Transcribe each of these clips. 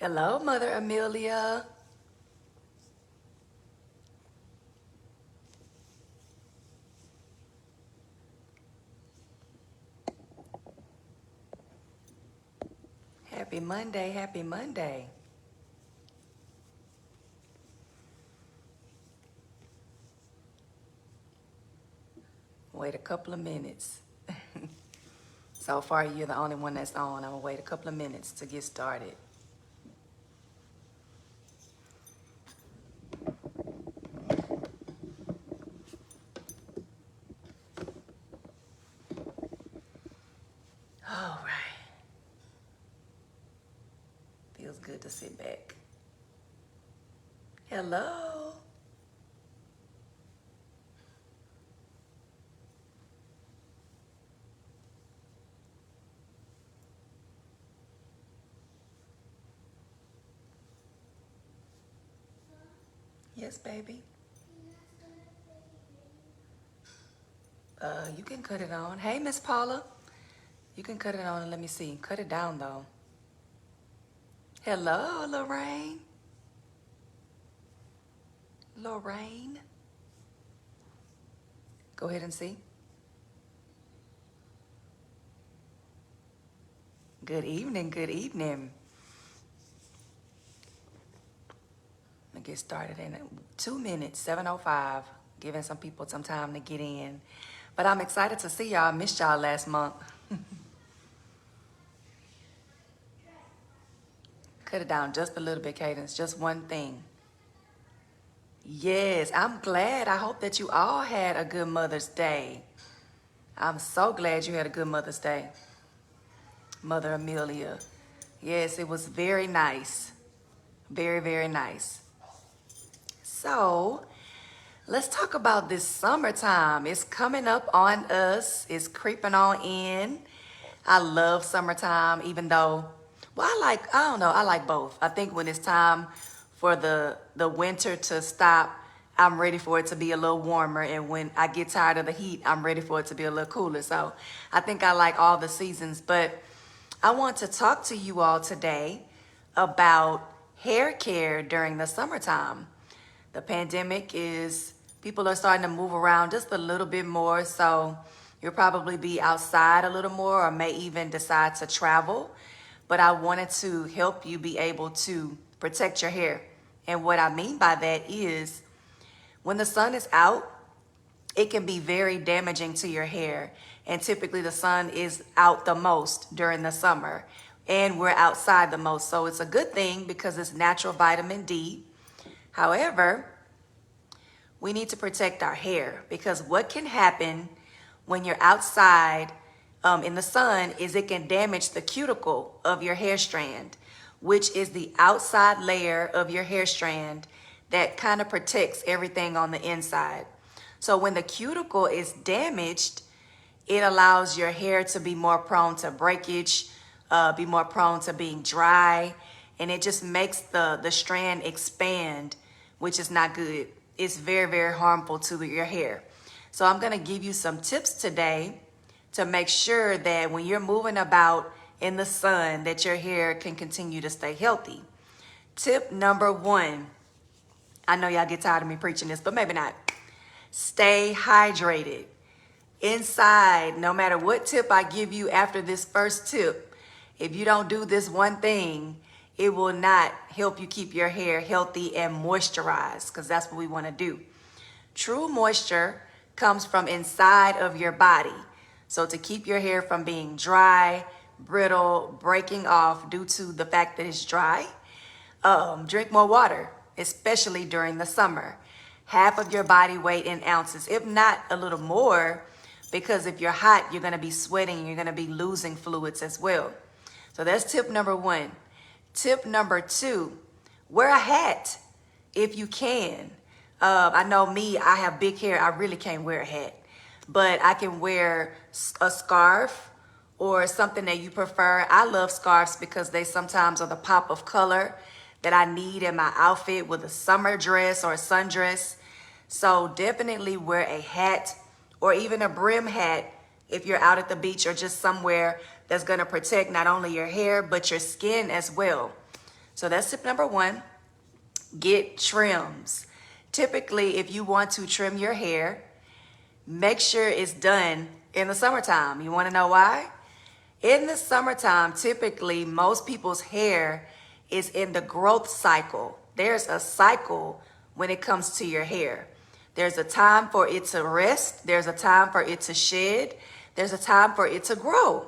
Hello, Mother Amelia. Happy Monday, happy Monday. Wait a couple of minutes. So far, you're the only one that's on. I'm gonna wait a couple of minutes to get started. All right. Feels good to sit back. Hello. Yes, baby. You can cut it on. Hey, Miss Paula. You can cut it on and let me see. Cut it down though. Hello, Lorraine. Lorraine. Go ahead and see. Good evening, good evening. I'm gonna get started in 2 minutes, 7:05, giving some people some time to get in. But I'm excited to see y'all. I missed y'all last month. Cut it down just a little bit, Cadence, just one thing. Yes, I'm glad. I hope that you all had a good Mother's Day. I'm so glad you had a good Mother's Day, Mother Amelia. Yes, it was very nice. Very, very nice. So, let's talk about this summertime. It's coming up on us. It's creeping on in. I love summertime, even though, well, I don't know, I like both. I think when it's time for the winter to stop, I'm ready for it to be a little warmer. And when I get tired of the heat, I'm ready for it to be a little cooler. So I think I like all the seasons. But I want to talk to you all today about hair care during the summertime. The pandemic is, people are starting to move around just a little bit more. So you'll probably be outside a little more or may even decide to travel. But I wanted to help you be able to protect your hair. And what I mean by that is when the sun is out, it can be very damaging to your hair. And typically the sun is out the most during the summer and we're outside the most. So it's a good thing because it's natural vitamin D. However, we need to protect our hair because what can happen when you're outside in the sun is it can damage the cuticle of your hair strand, which is the outside layer of your hair strand that kind of protects everything on the inside. So when the cuticle is damaged, it allows your hair to be more prone to breakage, be more prone to being dry, and it just makes the strand expand, which is not good. It's very, very harmful to your hair. So I'm gonna give you some tips today to make sure that when you're moving about in the sun, that your hair can continue to stay healthy. Tip number 1, I know y'all get tired of me preaching this, but maybe not. Stay hydrated. Inside, no matter what tip I give you after this first tip, if you don't do this one thing, it will not help you keep your hair healthy and moisturized, because that's what we want to do. True moisture comes from inside of your body. So to keep your hair from being dry, brittle, breaking off due to the fact that it's dry, drink more water, especially during the summer. Half of your body weight in ounces, if not a little more, because if you're hot, you're going to be sweating and you're going to be losing fluids as well. So that's tip number 1. Tip number 2, wear a hat if you can. I know me, I have big hair. I really can't wear a hat, but I can wear a scarf or something that you prefer. I love scarves because they sometimes are the pop of color that I need in my outfit with a summer dress or a sundress. So definitely wear a hat or even a brim hat if you're out at the beach or just somewhere that's gonna protect not only your hair, but your skin as well. So that's tip number one. Get trims. Typically, if you want to trim your hair, make sure it's done in the summertime. You want to know why? In the summertime, typically, most people's hair is in the growth cycle. There's a cycle when it comes to your hair. There's a time for it to rest. There's a time for it to shed. There's a time for it to grow.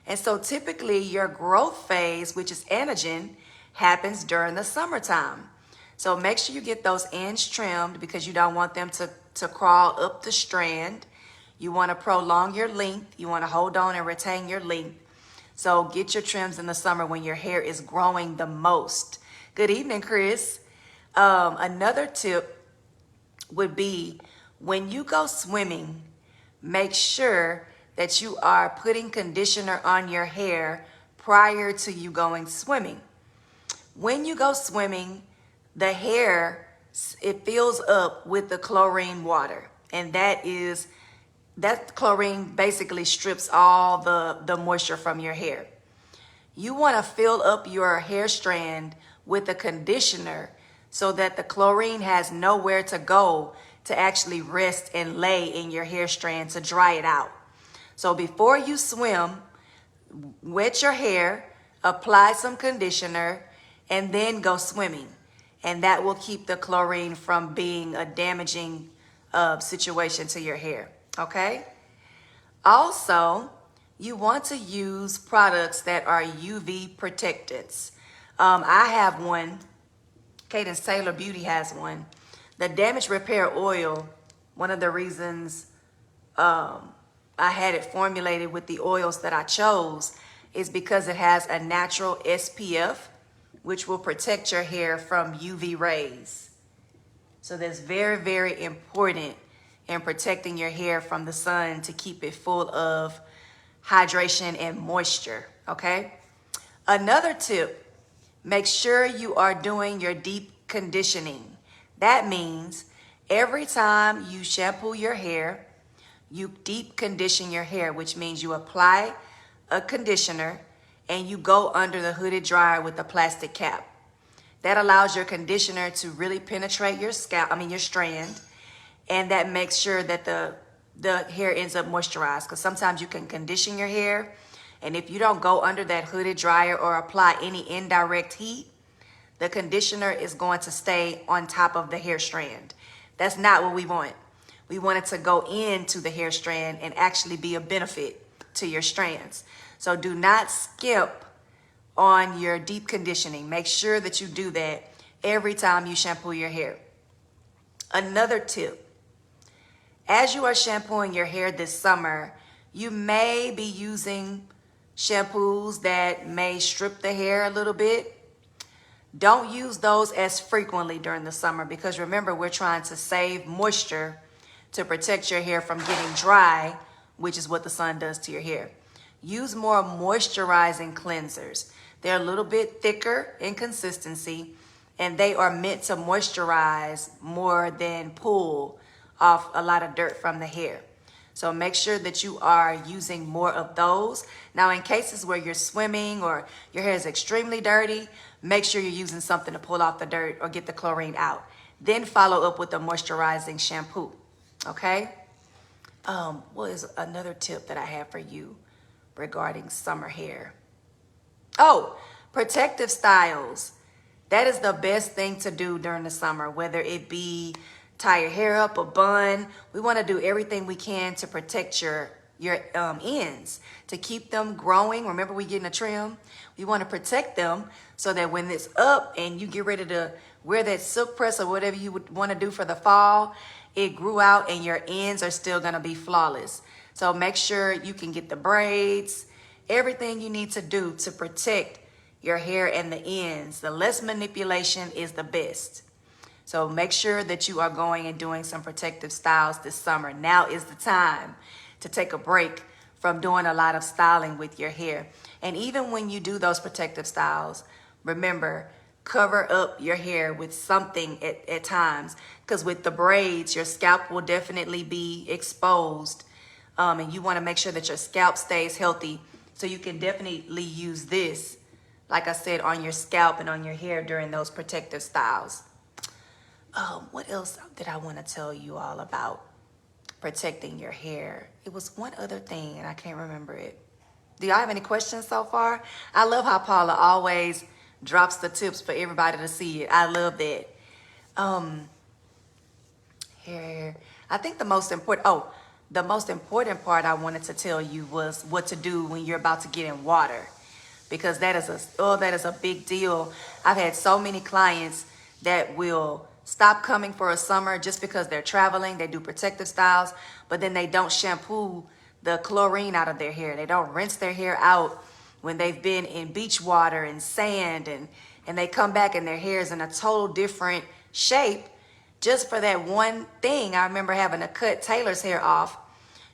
And so typically your growth phase, which is anagen, happens during the summertime. So make sure you get those ends trimmed because you don't want them to crawl up the strand. You want to prolong your length. You want to hold on and retain your length. So get your trims in the summer when your hair is growing the most. Good evening, Chris. Another tip would be when you go swimming, make sure that you are putting conditioner on your hair prior to you going swimming. When you go swimming, the hair, it fills up with the chlorine water, and that chlorine basically strips all the moisture from your hair. You want to fill up your hair strand with a conditioner so that the chlorine has nowhere to go to actually rest and lay in your hair strand to dry it out. So before you swim, wet your hair, apply some conditioner, and then go swimming. And that will keep the chlorine from being a damaging situation to your hair, okay? Also, you want to use products that are UV protectants. I have one. Cadence Taylor Beauty has one. The Damage Repair Oil, one of the reasons I had it formulated with the oils that I chose is because it has a natural SPF, which will protect your hair from UV rays. So that's very, very important in protecting your hair from the sun to keep it full of hydration and moisture, okay? Another tip, make sure you are doing your deep conditioning. That means every time you shampoo your hair, you deep condition your hair, which means you apply a conditioner and you go under the hooded dryer with a plastic cap. That allows your conditioner to really penetrate your your strand, and that makes sure that the hair ends up moisturized, because sometimes you can condition your hair, and if you don't go under that hooded dryer or apply any indirect heat, the conditioner is going to stay on top of the hair strand. That's not what we want. We want it to go into the hair strand and actually be a benefit to your strands. So do not skip on your deep conditioning. Make sure that you do that every time you shampoo your hair. Another tip, as you are shampooing your hair this summer, you may be using shampoos that may strip the hair a little bit. Don't use those as frequently during the summer because remember, we're trying to save moisture to protect your hair from getting dry, which is what the sun does to your hair. Use more moisturizing cleansers. They're a little bit thicker in consistency, and they are meant to moisturize more than pull off a lot of dirt from the hair. So make sure that you are using more of those. Now, in cases where you're swimming or your hair is extremely dirty, make sure you're using something to pull off the dirt or get the chlorine out. Then follow up with a moisturizing shampoo, okay? What is another tip that I have for you regarding summer hair? Oh, protective styles. That is the best thing to do during the summer, whether it be tie your hair up, a bun. We want to do everything we can to protect your ends, to keep them growing. Remember, we getting a trim. We want to protect them so that when it's up and you get ready to wear that silk press or whatever you would want to do for the fall, it grew out and your ends are still going to be flawless. So make sure you can get the braids, everything you need to do to protect your hair and the ends. The less manipulation is the best. So make sure that you are going and doing some protective styles this summer. Now is the time to take a break from doing a lot of styling with your hair. And even when you do those protective styles, remember, cover up your hair with something at times, because with the braids, your scalp will definitely be exposed. And you want to make sure that your scalp stays healthy. So you can definitely use this like I said, on your scalp and on your hair during those protective styles. What else did I want to tell you all about protecting your hair? It was one other thing and I can't remember it. Do y'all have any questions so far? I love how Paula always drops the tips for everybody to see it. I love that. Here, I think the most important part I wanted to tell you was what to do when you're about to get in water, because that is a big deal. I've had so many clients that will stop coming for a summer just because they're traveling. They do protective styles, but then they don't shampoo the chlorine out of their hair. They don't rinse their hair out when they've been in beach water and sand, and they come back and their hair is in a total different shape just for that one thing. I remember having to cut Taylor's hair off.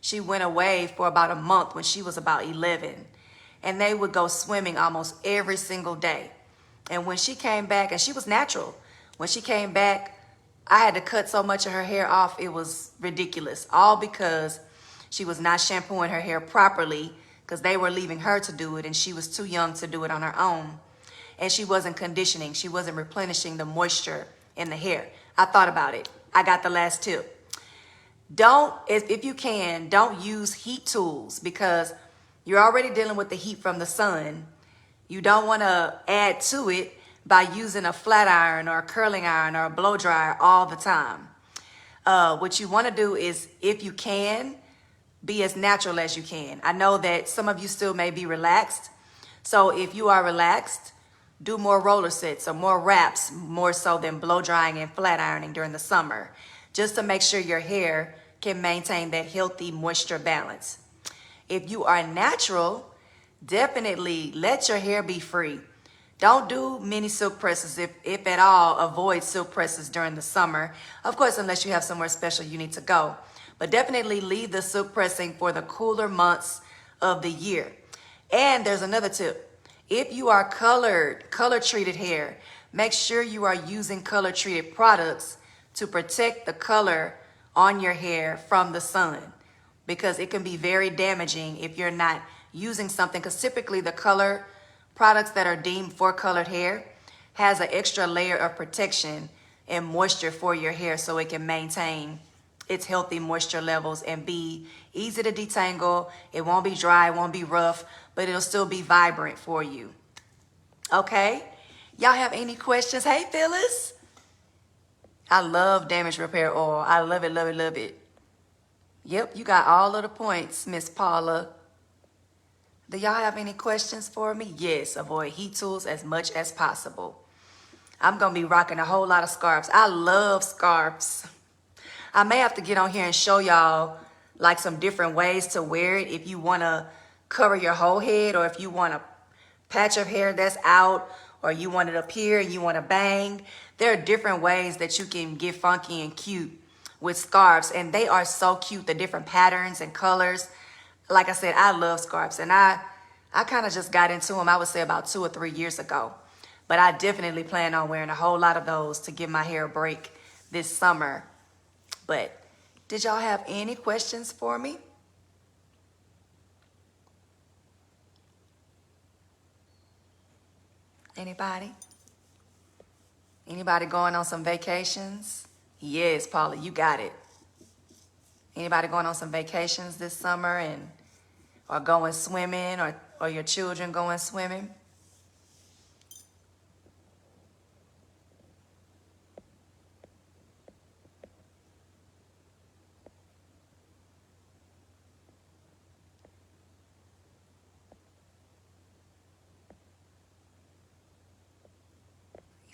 She went away for about a month when she was about 11, and they would go swimming almost every single day. And when she came back, and she was natural, when she came back, I had to cut so much of her hair off, it was ridiculous. All because she was not shampooing her hair properly, because they were leaving her to do it and she was too young to do it on her own. And she wasn't conditioning. She wasn't replenishing the moisture in the hair. I thought about it. I got the last tip. If you can, don't use heat tools, because you're already dealing with the heat from the sun. You don't want to add to it by using a flat iron or a curling iron or a blow dryer all the time. What you want to do is, if you can, be as natural as you can. I know that some of you still may be relaxed. So if you are relaxed, do more roller sets or more wraps, more so than blow drying and flat ironing during the summer, just to make sure your hair can maintain that healthy moisture balance. If you are natural, definitely let your hair be free. Don't do mini silk presses. If at all, avoid silk presses during the summer. Of course, unless you have somewhere special you need to go. But definitely leave the silk pressing for the cooler months of the year. And there's another tip. If you are color treated hair, make sure you are using color treated products to protect the color on your hair from the sun, because it can be very damaging if you're not using something, because typically the color products that are deemed for colored hair has an extra layer of protection and moisture for your hair, so it can maintain its healthy moisture levels and be easy to detangle. It won't be dry, it won't be rough, but it'll still be vibrant for you. Okay? Y'all have any questions? Hey, Phyllis. I love damage repair oil. I love it, love it, love it. Yep, you got all of the points, Miss Paula. Do y'all have any questions for me? Yes, avoid heat tools as much as possible. I'm going to be rocking a whole lot of scarves. I love scarves. I may have to get on here and show y'all like some different ways to wear it if you want to cover your whole head, or if you want a patch of hair that's out, or you want it up here and you want to bang. There are different ways that you can get funky and cute with scarves, and they are so cute, the different patterns and colors. Like I said, I love scarves, and I kind of just got into them, I would say about 2 or 3 years ago. But I definitely plan on wearing a whole lot of those to give my hair a break this summer. But did y'all have any questions for me? Anybody? Anybody going on some vacations? Yes, Paula, you got it. Anybody going on some vacations this summer or going swimming, or your children going swimming?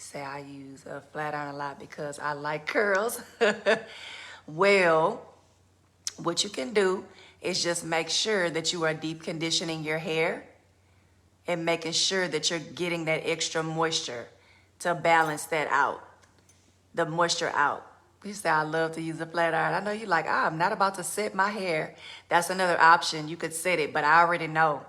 Say I use a flat iron a lot because I like curls. Well, what you can do is just make sure that you are deep conditioning your hair and making sure that you're getting that extra moisture to balance that out, the moisture out. You say, I love to use a flat iron. I know you're like, I'm not about to set my hair. That's another option. You could set it, but I already know